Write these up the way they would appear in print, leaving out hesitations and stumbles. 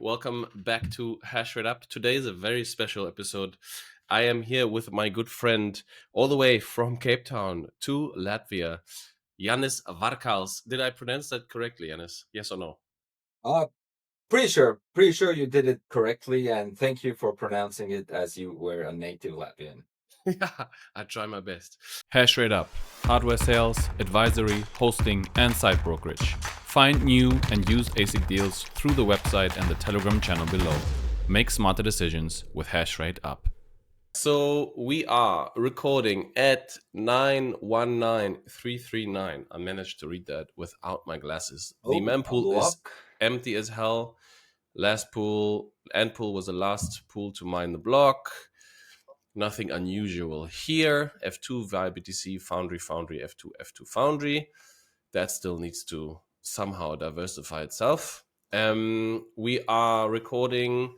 Welcome back to HashrateUp. Today is a very special episode. I am here with my good friend all the way from Cape Town to Latvia, Janis Varkals. Did I pronounce that correctly, Janis? Yes or no? Uh, pretty sure you did it correctly, and thank you for pronouncing it as you were a native Latvian. Yeah, I try my best. HashrateUp, hardware sales, advisory, hosting, and site brokerage. Find new and used ASIC deals through the website and the Telegram channel below. Make smarter decisions with HashrateUp. So we are recording at 919339. I managed to read that without my glasses. The Oh, mempool is luck. empty as hell. End pool was the last pool to mine the block. Nothing unusual here. F2 via BTC, Foundry, F2, F2, Foundry. That still needs to somehow diversify itself. We are recording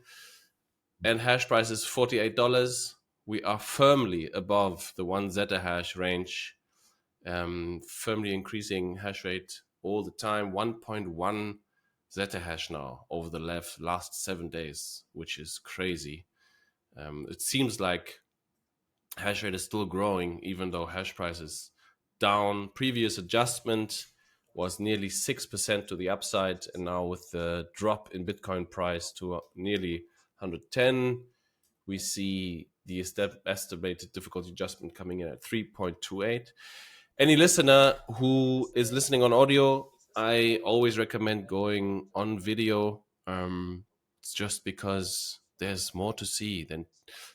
and hash price is $48. We are firmly above the 1 zettahash range, firmly increasing hash rate all the time. 1.1 zettahash now over the last 7 days, which is crazy. It seems like hash rate is still growing, even though hash price is down. Previous adjustment was nearly 6% to the upside, and now with the drop in Bitcoin price to nearly 110, we see the estimated difficulty adjustment coming in at 3.28. Any listener who is listening on audio, I always recommend going on video. It's just because there's more to see than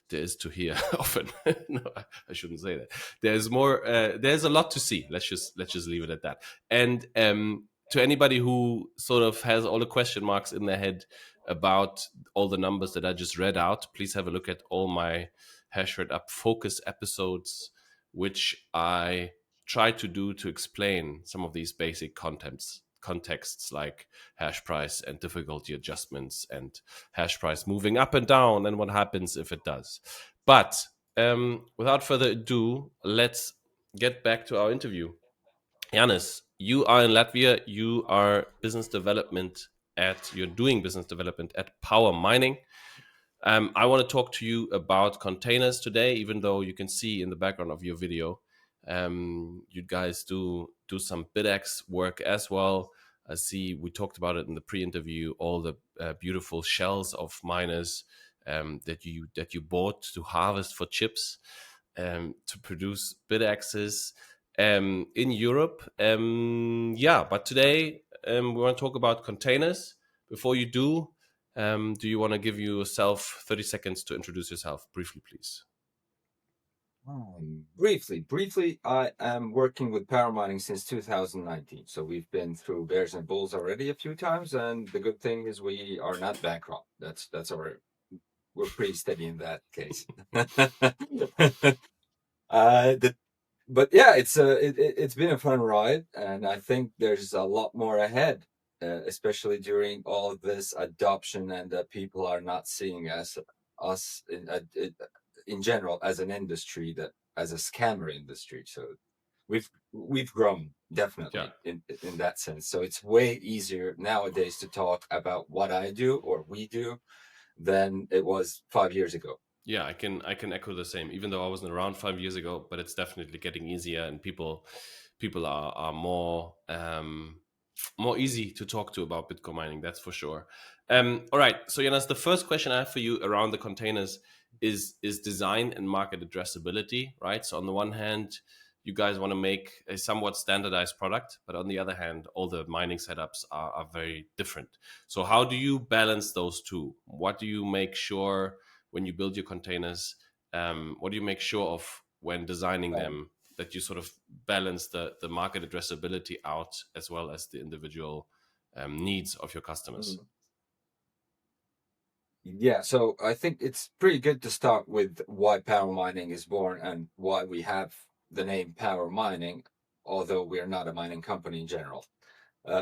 there is to hear often. No, I shouldn't say that. There's more. There's a lot to see. Let's just leave it at that. And to anybody who sort of has all the question marks in their head about all the numbers that I just read out, please have a look at all my HashrateUp focus episodes, which I try to do to explain some of these basic contexts like hash price and difficulty adjustments and hash price moving up and down and what happens if it does. But without further ado, let's get back to our interview. Janis, you are in Latvia. You're doing business development at Power Mining. I want to talk to you about containers today, even though you can see in the background of your video, you guys do some BidX work as well. I see we talked about it in the pre-interview. All the beautiful shells of miners that you bought to harvest for chips to produce BidXs in Europe. Yeah, but today we want to talk about containers. Before you do you want to give yourself 30 seconds to introduce yourself briefly, please? Briefly, I am working with power mining since 2019. So we've been through bears and bulls already a few times, and the good thing is we are not bankrupt. We're pretty steady in that case. The But yeah, it's been a fun ride, and I think there's a lot more ahead, especially during all of this adoption, and people are not seeing us in general as an industry, that as a scammer industry. So we've grown Yeah. definitely in that sense. So it's way easier nowadays to talk about what I do or we do than it was 5 years ago. Yeah, I can echo the same. Even though I wasn't around 5 years ago, but it's definitely getting easier, and people are more easy to talk to about Bitcoin mining. That's for sure. All right. So Jonas, the first question I have for you around the containers is design and market addressability, right? So on the one hand, you guys want to make a somewhat standardized product, but on the other hand, all the mining setups are very different. So how do you balance those two? What do you make sure when you build your containers? What do you make sure of when designing Um, them, that you sort of balance the market addressability out as well as the individual needs of your customers? Yeah, so I think it's pretty good to start with why power mining is born and why we have the name power mining, although we are not a mining company in general.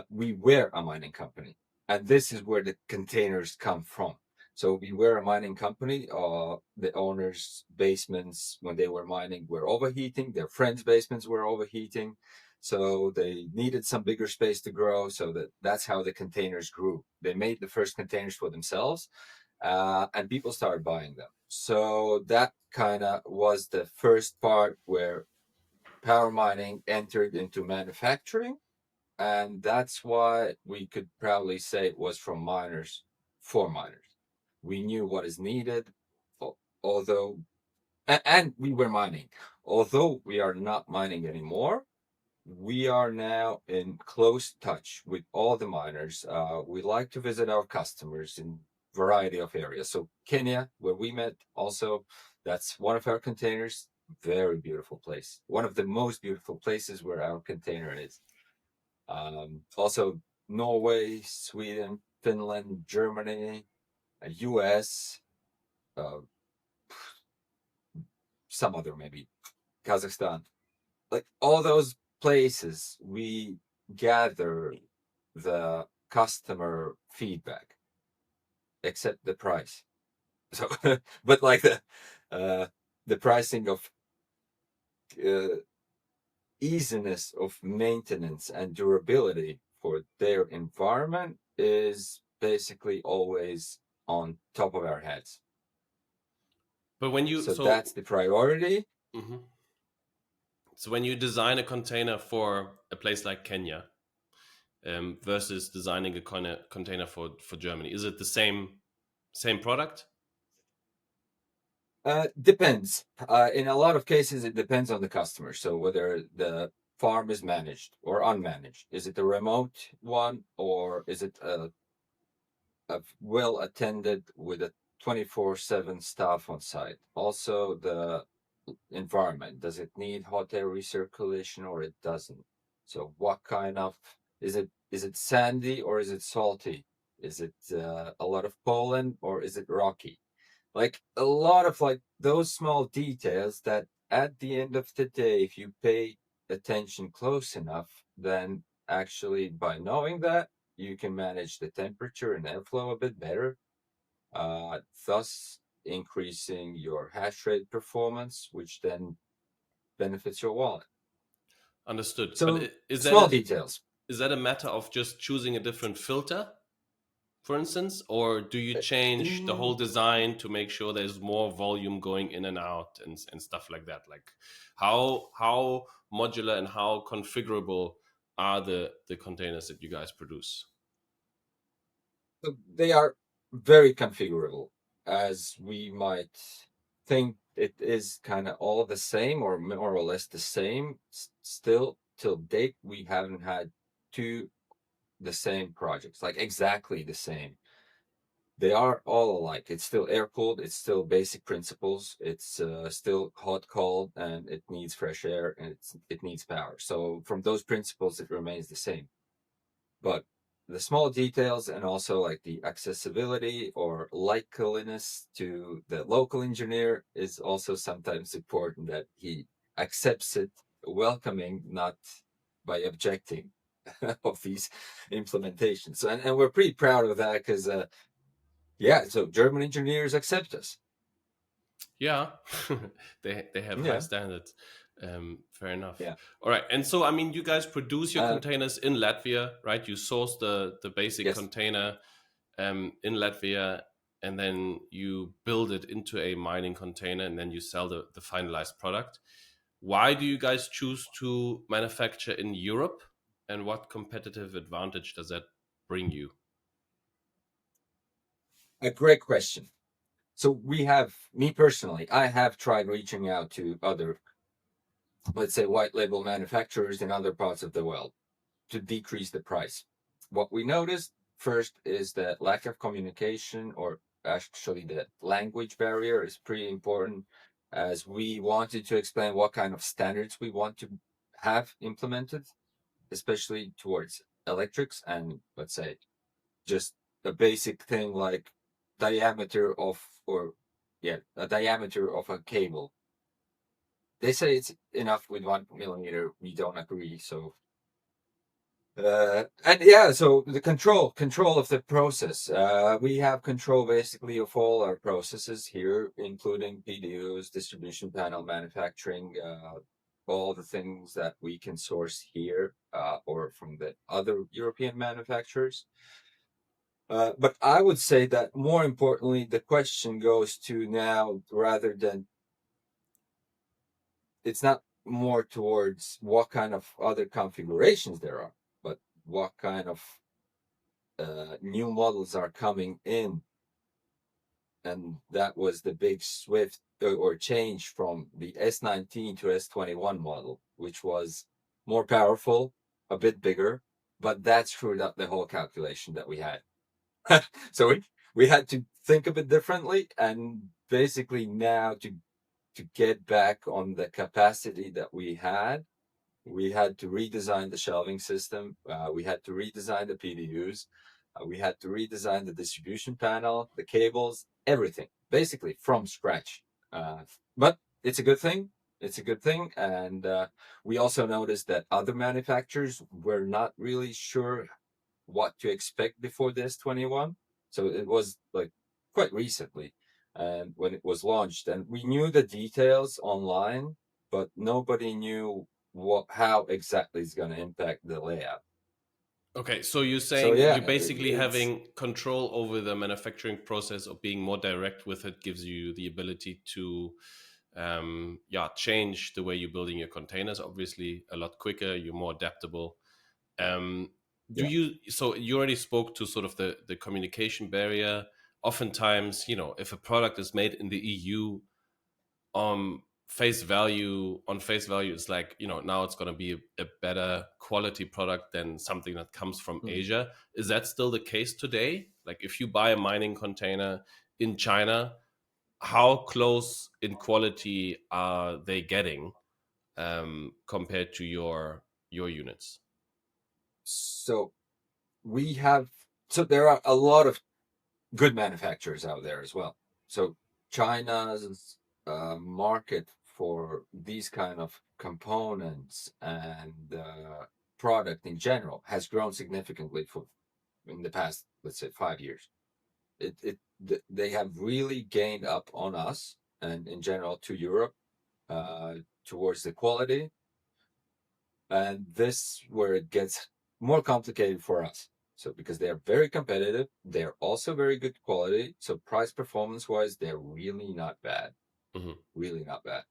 We were a mining company, and this is where the containers come from. So we were a mining company. The owners' basements, when they were mining, were overheating. Their friends' basements were overheating. So they needed some bigger space to grow. So that's how the containers grew. They made the first containers for themselves, and people started buying them. So that kind of was the first part where power mining entered into manufacturing. And that's why we could proudly say it was from miners for miners. We knew what is needed, although, and we were mining. Although we are not mining anymore, we are now in close touch with all the miners. We like to visit our customers in variety of areas. So Kenya, where we met, also that's one of our containers. Very beautiful place. One of the most beautiful places where our container is. Also Norway, Sweden, Finland, Germany, US, uh, some other maybe Kazakhstan. Like all those places, we gather the customer feedback, except the price. So, but like uh, the pricing of uh, easiness of maintenance and durability for their environment is basically always on top of our heads. But when you So that's the priority. mhm. So when you design a container for a place like Kenya, versus designing a container for Germany, is it the same product? Depends. In a lot of cases, it depends on the customer. So whether the farm is managed or unmanaged, is it a remote one or is it a well attended with a 24/7 staff on site? Also, the environment, does it need hot air recirculation or it doesn't? So what kind of, is it sandy or is it salty? Is it a lot of pollen or is it rocky? Like a lot of like those small details that at the end of the day, if you pay attention close enough, then actually by knowing that, you can manage the temperature and airflow a bit better, thus increasing your hash rate performance, which then benefits your wallet. Understood. But So small details. is that a matter of just choosing a different filter, for instance, or do you change the whole Mm, design to make sure there's more volume going in and out and stuff like that? Like how modular and how configurable are the containers that you guys produce? so they are very configurable, as we might think it is kind of all the same or more or less the same. Still, till date, we haven't had two the same projects, like exactly the same. They are all alike. It's still air cooled. It's still basic principles. It's still hot, cold, and it needs fresh air and it needs power. So from those principles, it remains the same. But the small details and also like the accessibility or likeliness to the local engineer is also sometimes important that he accepts it welcoming, not by objecting of these implementations. So, and we're pretty proud of that because yeah, so German engineers accept us. Yeah, they have high Yeah, standards. Fair enough. yeah. All right, and so I mean, you guys produce your Uh, containers in Latvia, right? You source the basic yes. container in Latvia, and then you build it into a mining container, and then you sell the finalized product. Why do you guys choose to manufacture in Europe, and what competitive advantage does that bring you? A great question. So we have, me personally, I have tried reaching out to other, let's say, white label manufacturers in other parts of the world to decrease the price. What we noticed first is that lack of communication, or actually the language barrier, is pretty important, as we wanted to explain what kind of standards we want to have implemented, especially towards electrics and, let's say, just a basic thing like diameter of, or yeah, a diameter of a cable. They say it's enough with 1 millimeter. We don't agree. So and yeah, so the control of the process. We have control basically of all our processes here, including PDUs, distribution panel manufacturing. all the things that we can source here or from the other European manufacturers. But I would say that more importantly, the question goes to now rather than it's not more towards what kind of other configurations there are, but what kind of new models are coming in. And that was the big swift or change from the S19 to S21 model, which was more powerful, a bit bigger, but that screwed up the whole calculation that we had. So we had to think a bit differently, and basically now to get back on the capacity that we had to redesign the shelving system. We had to redesign the PDUs. We had to redesign the distribution panel, the cables, everything, basically from scratch. But it's a good thing. It's a good thing. And we also noticed that other manufacturers were not really sure what to expect before the S21. So it was like quite recently and when it was launched. And we knew the details online, but nobody knew how exactly it's going to impact the layout. Okay, so you're So saying yeah, you basically it's having control over the manufacturing process or being more direct with it gives you the ability to, yeah, change the way you're building your containers. Obviously, a lot quicker. You're more adaptable. Um, do yeah. you? So you already spoke to sort of the communication barrier. Oftentimes, you know, if a product is made in the EU, on face value it's like, you know, now it's going to be a better quality product than something that comes from Mhm. Asia. Is that still the case today? Like if you buy a mining container in China, how close in quality are they getting compared to your units? So we have so there are a lot of good manufacturers out there as well. So China's market for these kind of components and product in general has grown significantly for in the past, let's say, 5 years. They have really gained up on us and in general to Europe uh, towards the quality, and this where it gets more complicated for us. So because they are very competitive, they're also very good quality. So price performance wise, they're really not bad. Hmm. Really not bad.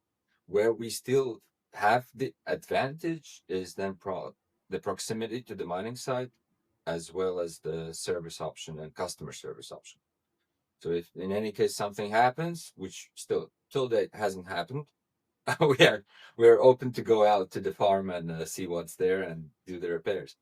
Where we still have the advantage is then the proximity to the mining site, as well as the service option and customer service option. So if in any case something happens, which still till date hasn't happened, we are we're open to go out to the farm and see what's there and do the repairs.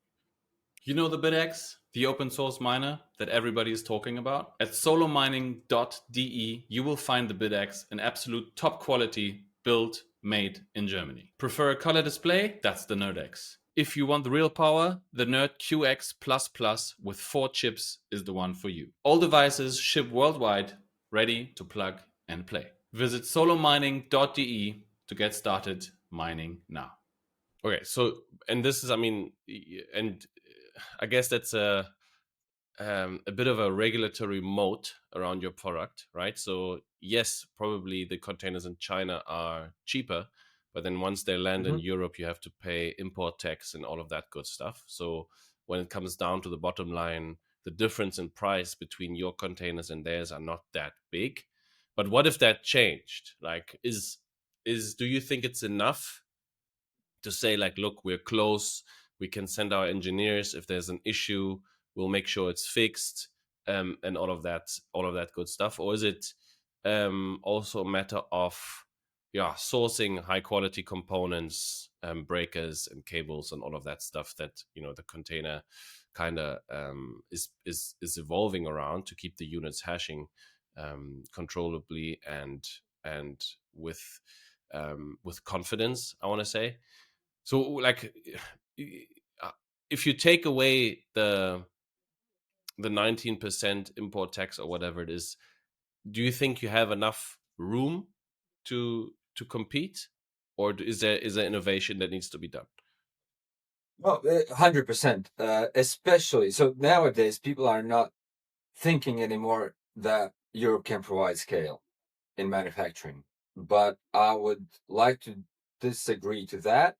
You know the BitX, the open source miner that everybody is talking about? At solomining.de, you will find the BitX in absolute top quality, built, made in Germany. Prefer a color display? That's the NerdX. If you want the real power, the Nerd QX++ with 4 chips is the one for you. All devices ship worldwide, ready to plug and play. Visit solomining.de to get started mining now. Okay, so and this is, I mean, and I guess that's a bit of a regulatory moat around your product, right? So yes, probably the containers in China are cheaper, but then once they land in Mm-hmm. Europe, you have to pay import tax and all of that good stuff. So when it comes down to the bottom line, the difference in price between your containers and theirs are not that big. But what if that changed? Like, is do you think it's enough to say like, look, we're close, we can send our engineers if there's an issue, we'll make sure it's fixed, and all of that good stuff? Or is it also a matter of, yeah, sourcing high quality components, breakers and cables and all of that stuff that, you know, the container kind of is evolving around to keep the units hashing controllably and with confidence, I want to say. So, like, uh, if you take away the 19% import tax or whatever it is, do you think you have enough room to compete, or is there innovation that needs to be done? Oh, 100%. Especially so nowadays, people are not thinking anymore that Europe can provide scale in manufacturing. But I would like to disagree to that,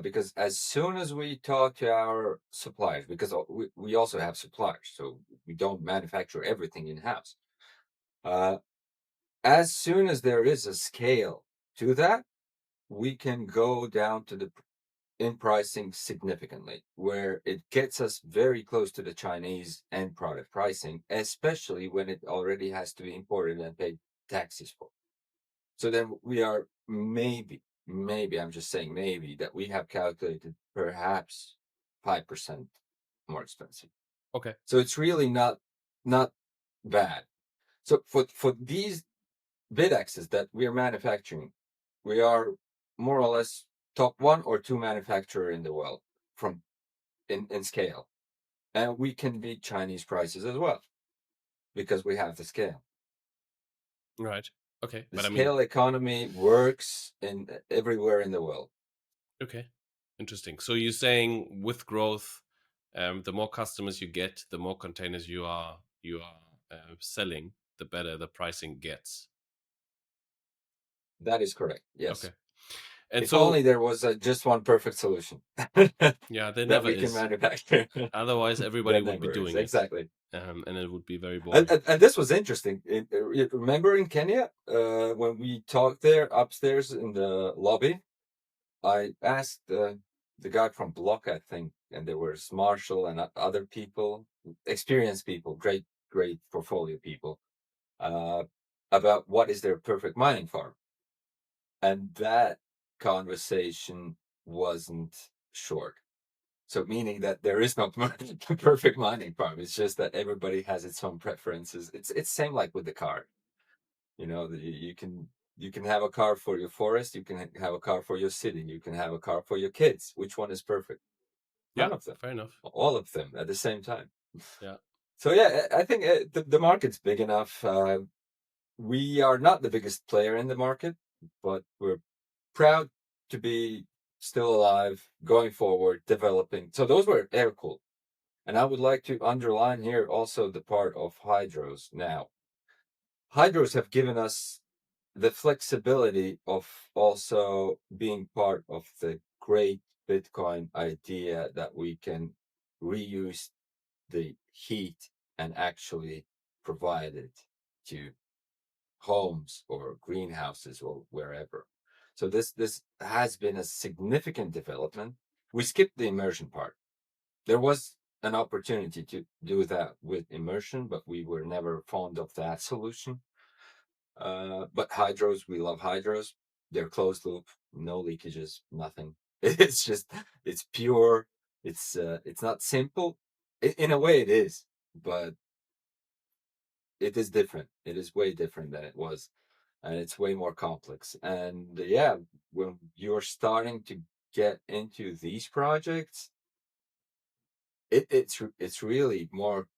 because as soon as we talk to our suppliers, because we also have suppliers, so we don't manufacture everything in house. As soon as there is a scale to that, we can go down to the in pricing significantly, where it gets us very close to the Chinese end product pricing, especially when it already has to be imported and paid taxes for. So then we are maybe, I'm just saying maybe, that we have calculated perhaps 5% more expensive. Okay. So it's really not bad. So for these bidexes that we are manufacturing, we are more or less top 1 or 2 manufacturer in the world from in scale, and we can beat Chinese prices as well because we have the scale. Right. Okay. The But I mean, scale economy works in everywhere in the world. okay. Interesting. So you're saying with growth, the more customers you get, the more containers you are selling, the better the pricing gets. That is correct. Yes. Okay. And If so only there was just one perfect solution yeah, there that never we can is. manufacture. Otherwise, everybody That would be never is. doing it. Exactly. And it would be very boring. And this was interesting. Remember in Kenya, when we talked there upstairs in the lobby, I asked the guy from Block, I think, and there was Marshall and other people, experienced people, great portfolio people, about what is their perfect mining farm. And that conversation wasn't short. So meaning that there is no perfect mining farm. It's just that everybody has its own preferences. It's same like with the car. You know, you can have a car for your forest. You can have a car for your city. You can have a car for your kids. Which one is perfect? None Yeah, of them. fair enough. All of them at the same time. Yeah. So yeah, I think the market's big enough. We are not the biggest player in the market, but we're proud to be still alive, going forward, developing. So those were air cooled. And I would like to underline here also the part of hydros now. Hydros have given us the flexibility of also being part of the great Bitcoin idea that we can reuse the heat and actually provide it to homes or greenhouses or wherever. So this has been a significant development. We skipped the immersion part. There was an opportunity to do that with immersion, but we were never fond of that solution. But hydros, we love hydros. They're closed loop, no leakages, nothing. It's just, it's pure. It's not simple. In a way, it is, but it is different. It is way different than it was, and it's way more complex. And yeah, when you're starting to get into these projects, it's really more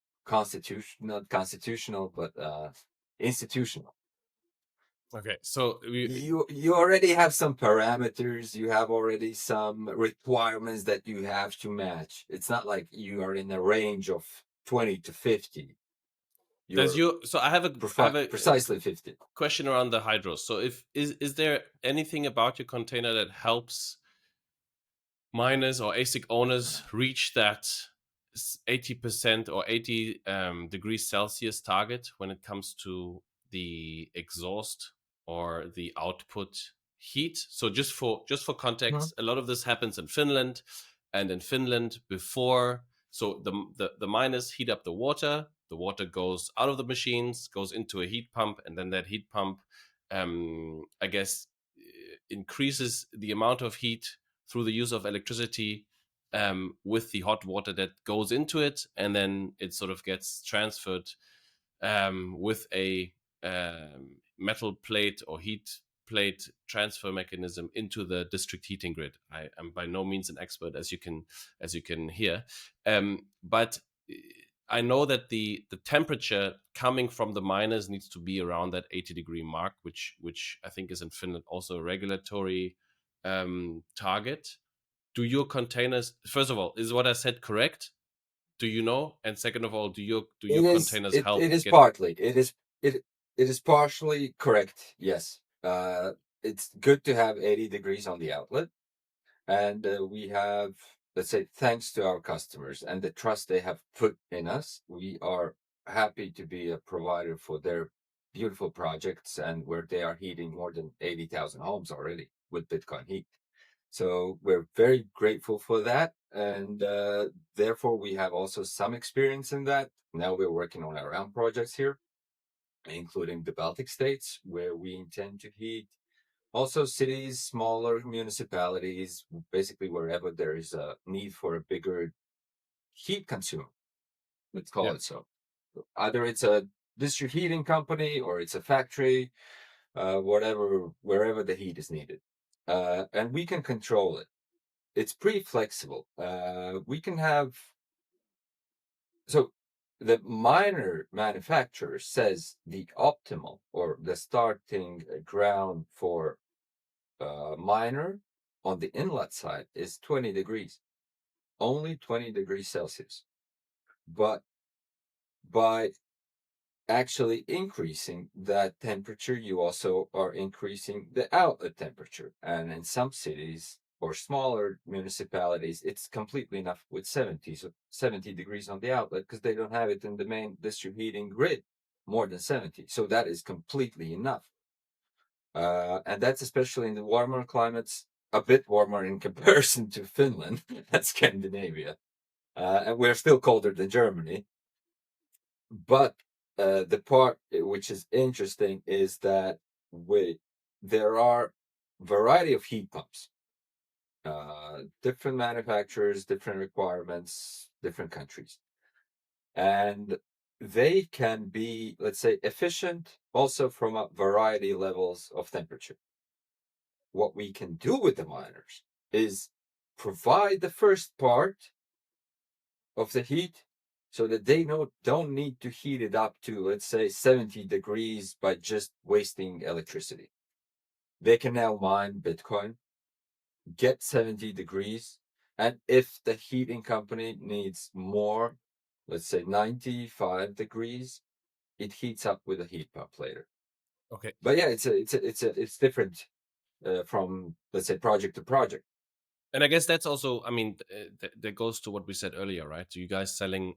not constitutional, but institutional. Okay. So You already have some parameters, you have already some requirements that you have to match. It's not like you are in a range of 20 to 50. You're so I have a precisely 50. question around the hydros. So is there anything about your container that helps miners or ASIC owners reach that 80% or 80 degrees Celsius target when it comes to the exhaust or the output heat? So just for context, a lot of this happens in Finland, and in Finland before, so the miners heat up the water goes out of the machines, goes into a heat pump, and then that heat pump, I guess, increases the amount of heat through the use of electricity with the hot water that goes into it, and then it sort of gets transferred with a metal plate or heat plate transfer mechanism into the district heating grid. I am by no means an expert, as you can hear, but I know that the temperature coming from the miners needs to be around that 80-degree mark, which I think is in Finland also a regulatory target. Do your containers, first of all, is what I said correct? Do you know? And second of all, do your containers help it is get? partly it is partially correct, yes. it's good to have 80 degrees on the outlet. And we have, let's say, thanks to our customers and the trust they have put in us, we are happy to be a provider for their beautiful projects, and where they are heating more than 80,000 homes already with Bitcoin Heat. So we're very grateful for that. And therefore, we have also some experience in that. Now we're working on our own projects here, including the Baltic states, where we intend to heat. Also, cities, smaller municipalities, basically wherever there is a need for a bigger heat consumer, let's call Yeah. it so. Either it's a district heating company or it's a factory, whatever, wherever the heat is needed. And we can control it. It's pretty flexible. We can have, so the miner manufacturer says the optimal or the starting ground for miner on the inlet side is 20 degrees, only 20 degrees Celsius. But by actually increasing that temperature, you also are increasing the outlet temperature. And in some cities or smaller municipalities, it's completely enough with 70 degrees on the outlet, because they don't have it in the main district heating grid more than 70. So that is completely enough. And that's especially in the warmer climates, a bit warmer in comparison to Finland and Scandinavia. And we're still colder than Germany. But the part which is interesting is that there are variety of heat pumps, different manufacturers, different requirements, different countries. And they can be, let's say, efficient also from a variety levels of temperature. What we can do with the miners is provide the first part of the heat so that they don't need to heat it up to, let's say, 70 degrees by just wasting electricity. They can now mine Bitcoin, get 70 degrees, and if the heating company needs more, let's say 95 degrees, it heats up with a heat pump later. Okay. But yeah, it's different from, let's say, project to project. And I guess that's also, I mean, that goes to what we said earlier, right? You guys selling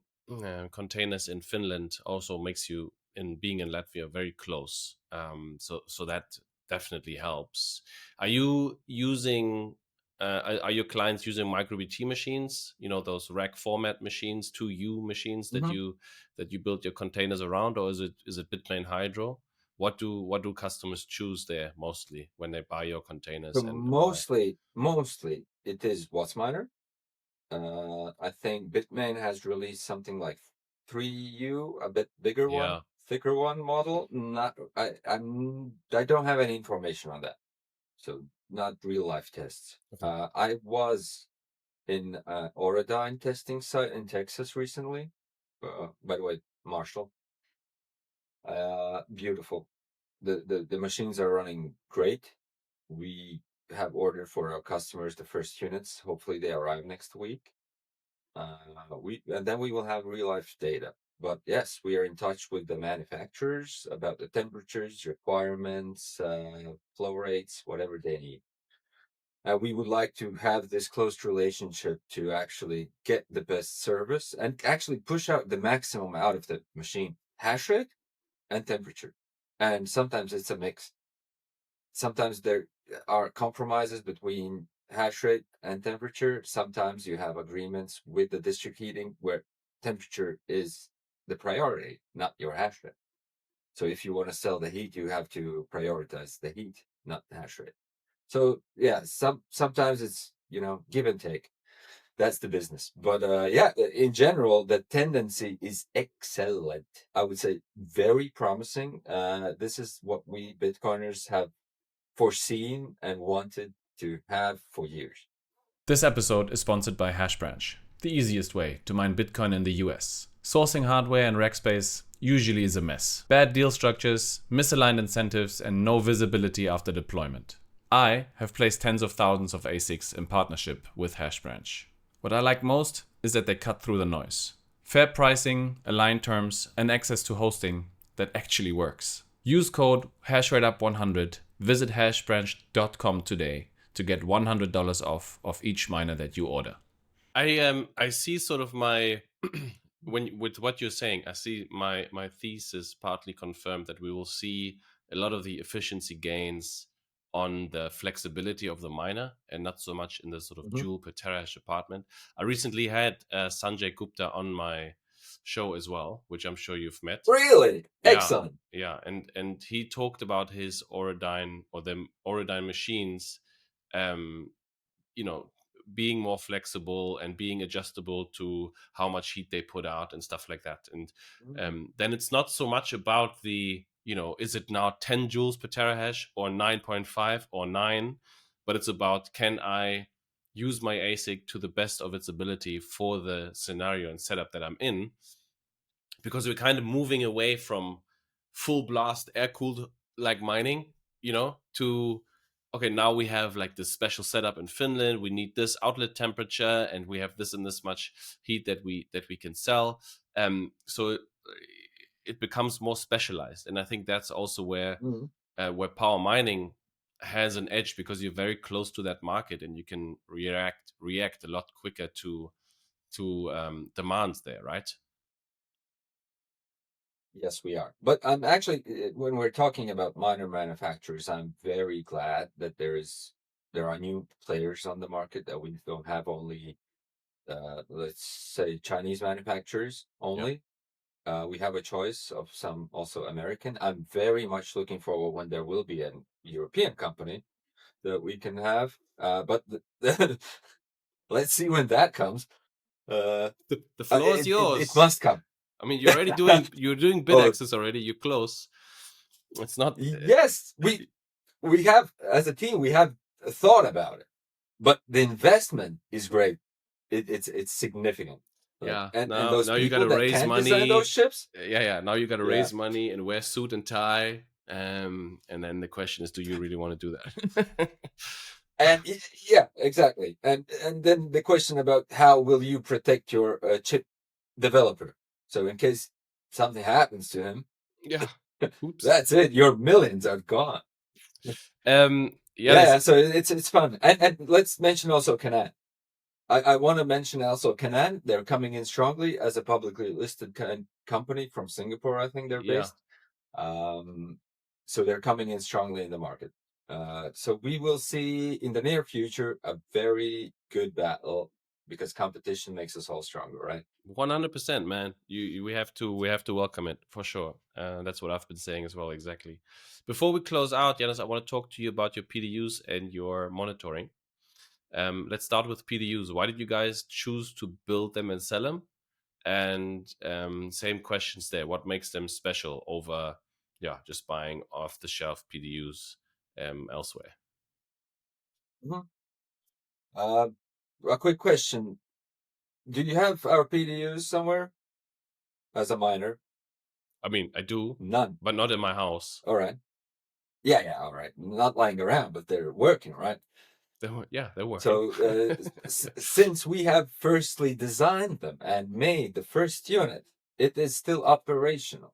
containers in Finland also makes you, in being in Latvia, very close. So that definitely helps. Are you using? Are your clients using microBT machines? You know, those rack format machines, 2U machines that you build your containers around, or is it Bitmain Hydro? What do customers choose there mostly when they buy your containers? So And mostly it is WhatsMiner. I think Bitmain has released something like 3U, a bit bigger one, yeah, thicker one model. Not I don't have any information on that. So not real life tests. okay. I was in Auradine testing site in Texas recently. By the way, Marshall. Beautiful. The machines are running great. We have ordered for our customers the first units. Hopefully they arrive next week. And then we will have real life data. But yes, we are in touch with the manufacturers about the temperatures, requirements, flow rates, whatever they need. We would like to have this close relationship to actually get the best service and actually push out the maximum out of the machine, hash rate and temperature. And sometimes it's a mix. Sometimes there are compromises between hash rate and temperature. Sometimes you have agreements with the district heating where temperature is the priority, not your hash rate. So if you want to sell the heat, you have to prioritize the heat, not the hash rate. So yeah, sometimes it's, give and take. That's the business. But yeah, in general, the tendency is excellent. I would say very promising. This is what we Bitcoiners have foreseen and wanted to have for years. This episode is sponsored by Hashbranch, the easiest way to mine Bitcoin in the US. Sourcing hardware and rack space usually is a mess. Bad deal structures, misaligned incentives, and no visibility after deployment. I have placed tens of thousands of ASICs in partnership with Hashbranch. What I like most is that they cut through the noise. Fair pricing, aligned terms, and access to hosting that actually works. Use code HashrateUp100 Visit hashbranch.com today to get $100 off of each miner that you order. I see sort of my when with what you're saying, I see my thesis partly confirmed that we will see a lot of the efficiency gains on the flexibility of the miner and not so much in the sort of Mhm. joule per terahash department. I recently had Sanjay Gupta on my show as well, which I'm sure you've met. Really? Yeah, Excellent. yeah, and he talked about his Orodyne or the Orodyne machines, um, you know, being more flexible and being adjustable to how much heat they put out and stuff like that. And then it's not so much about the, is it now 10 joules per terahash or 9.5 or 9, but it's about, can I use my ASIC to the best of its ability for the scenario and setup that I'm in? Because we're kind of moving away from full blast air cooled like mining, to okay, now we have like this special setup in Finland. We need this outlet temperature, and we have this and this much heat that we can sell. So it becomes more specialized, and I think that's also where power mining has an edge, because you're very close to that market and you can react a lot quicker to demands there, right? Yes, we are. But I'm actually, when we're talking about minor manufacturers, I'm very glad that there are new players on the market, that we don't have only, let's say, Chinese manufacturers Yeah. only. We have a choice of some also American. I'm very much looking forward when there will be a European company that we can have. But let's see when that comes. The floor is It yours. must come. I mean, you're doing bid Oh, access already. You're close. It's not. yes, we have, as a team, we have thought about it, but the investment is great. It's significant. Like, Yeah. and Now those you got people to that raise can design those money. ships, Yeah. Now you got to yeah. raise money and wear suit and tie. And then the question is, do you really want to do that? And yeah, exactly. And then the question about how will you protect your chip developer? So in case something happens to him, Yeah. Oops. that's it. Your millions are gone. Yeah. Yeah, yeah. So it's fun. And let's mention also Canaan. I want to mention also Canaan. They're coming in strongly as a publicly listed company from Singapore. I think they're Yeah. based. So they're coming in strongly in the market. So we will see in the near future a very good battle, because competition makes us all stronger, right? 100%, man. We have to welcome it for sure. That's what I've been saying as well. Exactly. Before we close out, Janis, I want to talk to you about your PDUs and your monitoring. Let's start with PDUs. Why did you guys choose to build them and sell them? And same questions there. What makes them special over, just buying off the shelf PDUs elsewhere? Mhm. A quick question: do you have our PDUs somewhere as a miner? I mean, I do, None. but not in my house. All right. Yeah, yeah. All right. Not lying around, but they're working, right? They're working. So since we have firstly designed them and made the first unit, it is still operational.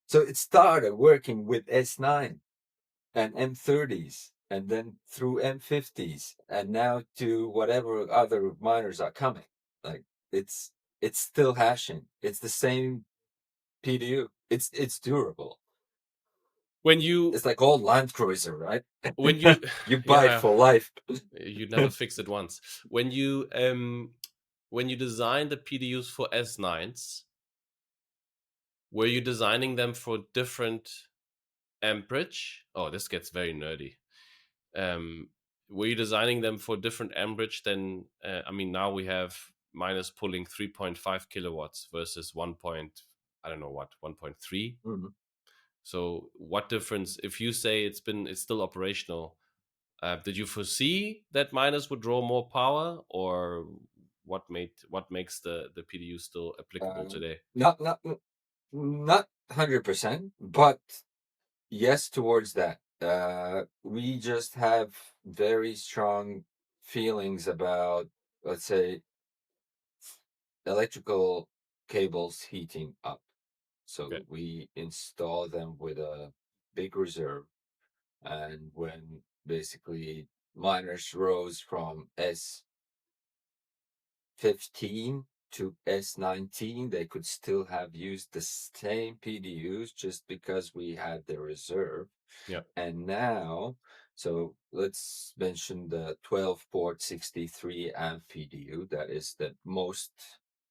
So it started working with S9 and M30s, and then through M50s, and now to whatever other miners are coming. Like it's still hashing. It's the same PDU. It's durable. when you It's like old Land Cruiser, right? when you You buy it yeah, for life. you never fix it once. When you design the PDUs for S9s, were you designing them for different amperage? Oh, this gets very nerdy. Um, were you designing them for different amperage than? I mean, now we have minus pulling 3.5 kilowatts versus 1. I don't know what 1.3. Mhm. So, what difference? If you say it's still operational, did you foresee that miners would draw more power, or what makes the PDU still applicable Um, today? not 100%, but yes, towards that. We just have very strong feelings about, let's say, electrical cables heating up. Okay. So we install them with a big reserve, And when basically miners rose from S15 to S19, they could still have used the same PDUs just because we had the reserve. Yeah. And now, so let's mention the 12 port 63 amp PDU. That is the most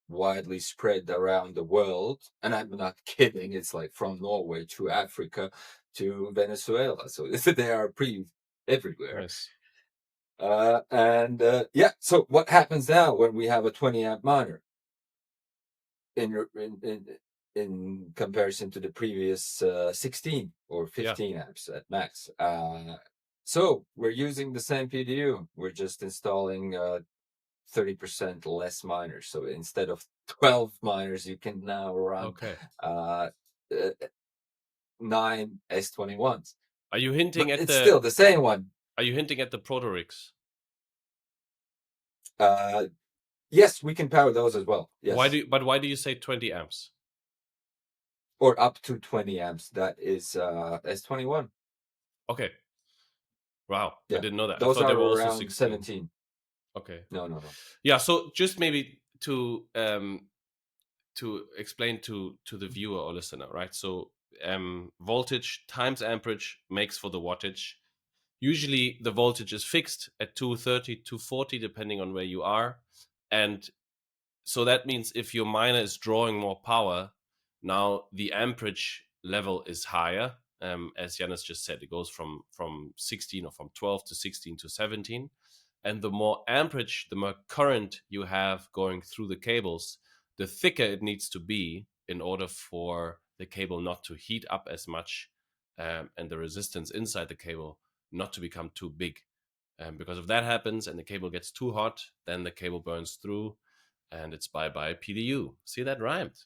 widely spread around the world. And I'm not kidding. It's like from Norway to Africa to Venezuela. So they are pretty everywhere. Nice. Yeah, so what happens now when we have a 20 amp miner in comparison to the previous 16 or 15 amps at max? So we're using the same PDU. We're just installing 30% less miners. So instead of 12 miners, you can now run Okay. 9 S21s. Are you hinting But at it's still the same one. Are you hinting at the proto rigs? Yes, we can power those as well. Yes. Why do you say 20 amps? Or up to 20 amps. That is S21. Okay. Wow, Yeah. I didn't know that. Those I thought are they were also around 16. 17. Okay. No. Yeah, so just maybe to explain to the viewer or listener, right? So voltage times amperage makes for the wattage. Usually the voltage is fixed at 230, 240, depending on where you are. And so that means if your miner is drawing more power, now the amperage level is higher. As Janis just said, it goes from 16 or from 12 to 16 to 17. And the more amperage, the more current you have going through the cables, the thicker it needs to be in order for the cable not to heat up as much, and the resistance inside the cable not to become too big. Because if that happens and the cable gets too hot, then the cable burns through and it's bye-bye PDU. See, that rhymed.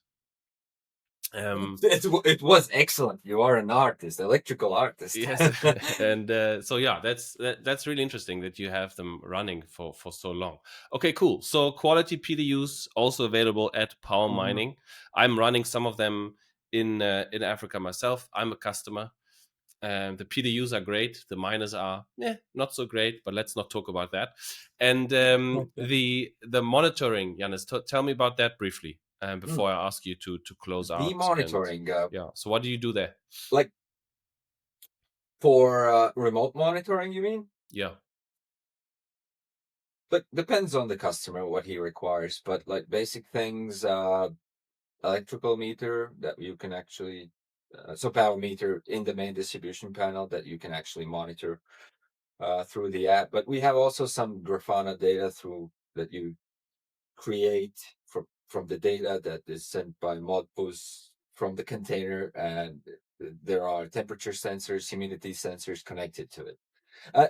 It was excellent. You are an artist, electrical artist. Yes. And so yeah, that's really interesting that you have them running for so long. Okay, cool. So quality PDUs also available at Power Mining. I'm running some of them in Africa myself. I'm a customer. The PDUs are great. The miners are not so great, but let's not talk about that. And the monitoring, Janis, tell me about that briefly before I ask you to close out. The monitoring. Yeah. So what do you do there? Like for remote monitoring, you mean? Yeah. But depends on the customer what he requires. But like basic things, electrical meter that you can actually, so power meter in the main distribution panel that you can actually monitor through the app. But we have also some Grafana data through that you create from the data that is sent by Modbus from the container, and there are temperature sensors, humidity sensors connected to it.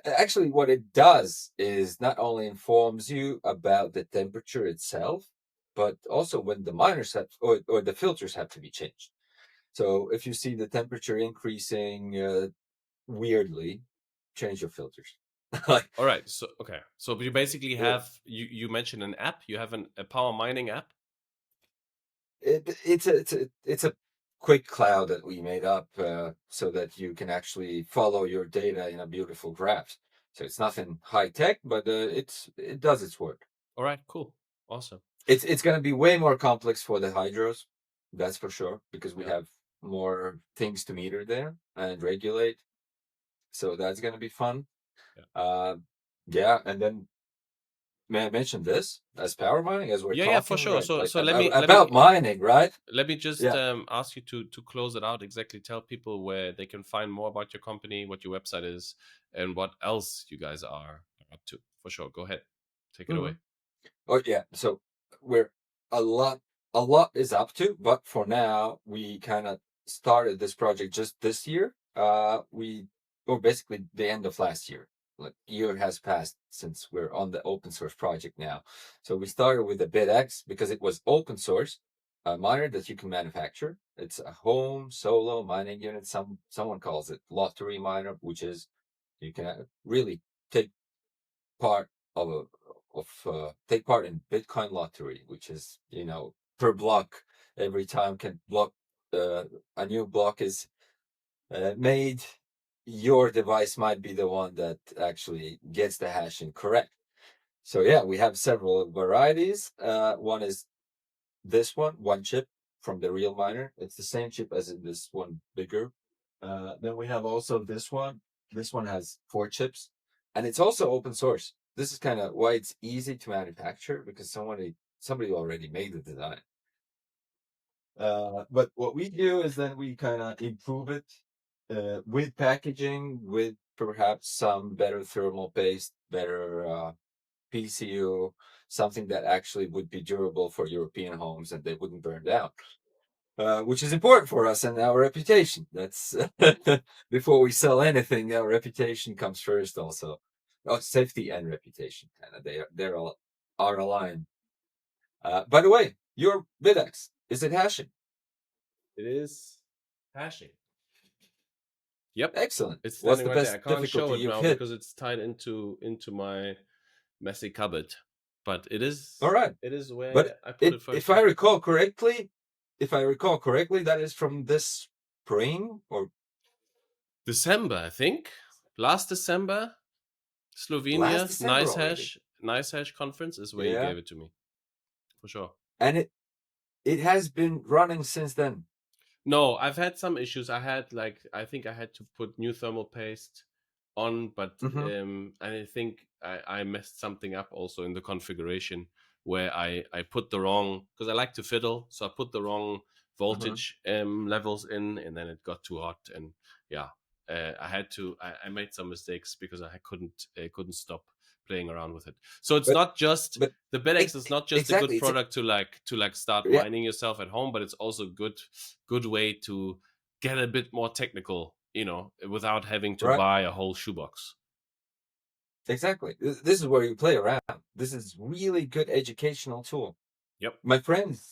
Actually, what it does is not only informs you about the temperature itself, but also when the miners have or the filters have to be changed. So if you see the temperature increasing weirdly, change your filters. All right. So you basically have you mentioned an app. You have a power mining app. It's a quick cloud that we made up so that you can actually follow your data in a beautiful graph. So it's nothing high tech, but it does its work. All right. Cool. Awesome. It's going to be way more complex for the hydros, that's for sure, because we have more things to meter there and regulate. So that's going to be fun. And then may I mention this as power mining as we're talking? Yeah, for sure. Right? So like, so about mining, right? Let me just ask you to close it out. Exactly, tell people where they can find more about your company, what your website is, and what else you guys are up to. For sure, go ahead, take it away. Oh yeah, so we're a lot is up to, but for now we kind of started this project just this year. Basically the end of last year. Like year has passed since we're on the open source project now. So we started with the BitX because it was open source, a miner that you can manufacture. It's a home solo mining unit. Someone calls it lottery miner, which is you can really take part take part in Bitcoin lottery, which is per block. Every time can block a new block is made, your device might be the one that actually gets the hashing correct. So yeah, we have several varieties. One is this one chip from the real miner. It's the same chip as in this one, bigger. Then we have also this one. This one has 4 chips, and it's also open source. This is kind of why it's easy to manufacture, because somebody already made the design. But what we do is then we kind of improve it with packaging, with perhaps some better thermal paste, better PCU, something that actually would be durable for European homes and they wouldn't burn down, which is important for us and our reputation. That's before we sell anything, our reputation comes first. Also, safety and reputation, and they're all are aligned. By the way, your Bidex, is it hashing? It is hashing. Yep, Excellent. it's What's standing the right best there. I can't show difficulty it you've now hit? because it's tied into my messy cupboard. But it is All right. It is where But I put it first. if I recall correctly, that is from this spring or December, I think. Last December, Slovenia, nice hash conference is where you gave it to me. For sure. And it has been running since then. No, I've had some issues. I think I had to put new thermal paste on, but I think I messed something up also in the configuration where I put the wrong, because I like to fiddle, so I put the wrong voltage levels in, and then it got too hot, and yeah, I made some mistakes because I couldn't stop playing around with it. So it's not just the Bidex is not just a good product to start mining yourself at home, but it's also good way to get a bit more technical, without having to buy a whole shoebox. Exactly. This is where you play around. This is really good educational tool. Yep. A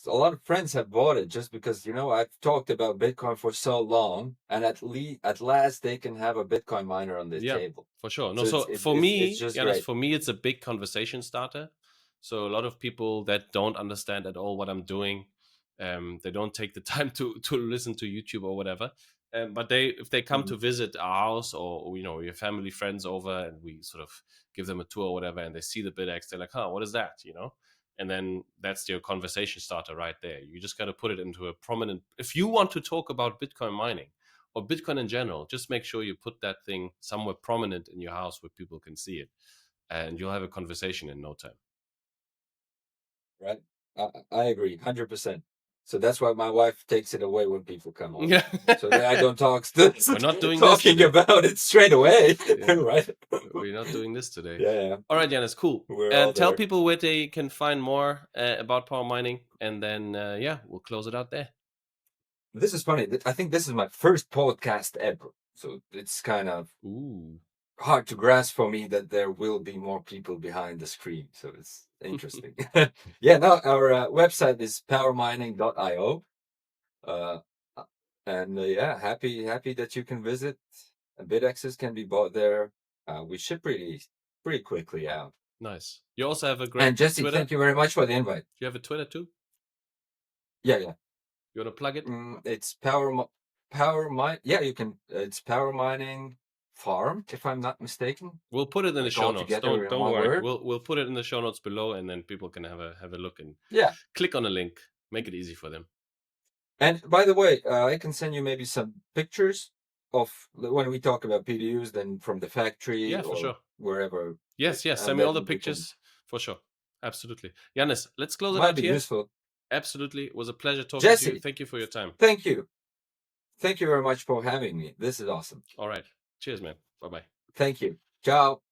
lot of friends have bought it just because, I've talked about Bitcoin for so long, and at last they can have a Bitcoin miner on the table. For sure. No, so for me, it's a big conversation starter. So a lot of people that don't understand at all what I'm doing, they don't take the time to listen to YouTube or whatever. But if they come to visit our house, or your family friends over, and we sort of give them a tour or whatever, and they see the Bidex, they're like, "Huh, what is that?" And then that's your conversation starter right there. You just got to put it into a prominent. If you want to talk about Bitcoin mining or Bitcoin in general, just make sure you put that thing somewhere prominent in your house where people can see it, and you'll have a conversation in no time. Right. I agree 100%. So that's why my wife takes it away when people come over. So that I don't We're not doing talking about it straight away. Right. We're not doing this today. Yeah. All right, Janis, cool. Tell people where they can find more about power mining, and then we'll close it out there. This is funny. I think this is my first podcast ever, so it's kind of hard to grasp for me that there will be more people behind the screen. So it's interesting. Our website is powermining.io, and happy that you can visit. Bidexes can be bought there. We ship pretty quickly out. Nice. You also have a great and Jesse, Twitter. Thank you very much for the invite. Do you have a Twitter too? Yeah. You want to plug it? It's Yeah, you can. It's Power Mining Farm, if I'm not mistaken. We'll put it in the show notes. Don't worry. We'll put it in the show notes below, and then people can have a look and click on a link. Make it easy for them. And by the way, I can send you maybe some pictures of when we talk about PDUs, then from the factory for sure. Wherever. Yes. Send me all the pictures for sure. Absolutely. Janis, let's close it out here. Useful. Absolutely. It was a pleasure talking to you. Thank you for your time. Thank you. Thank you very much for having me. This is awesome. All right. Cheers, man. Bye-bye. Thank you. Ciao.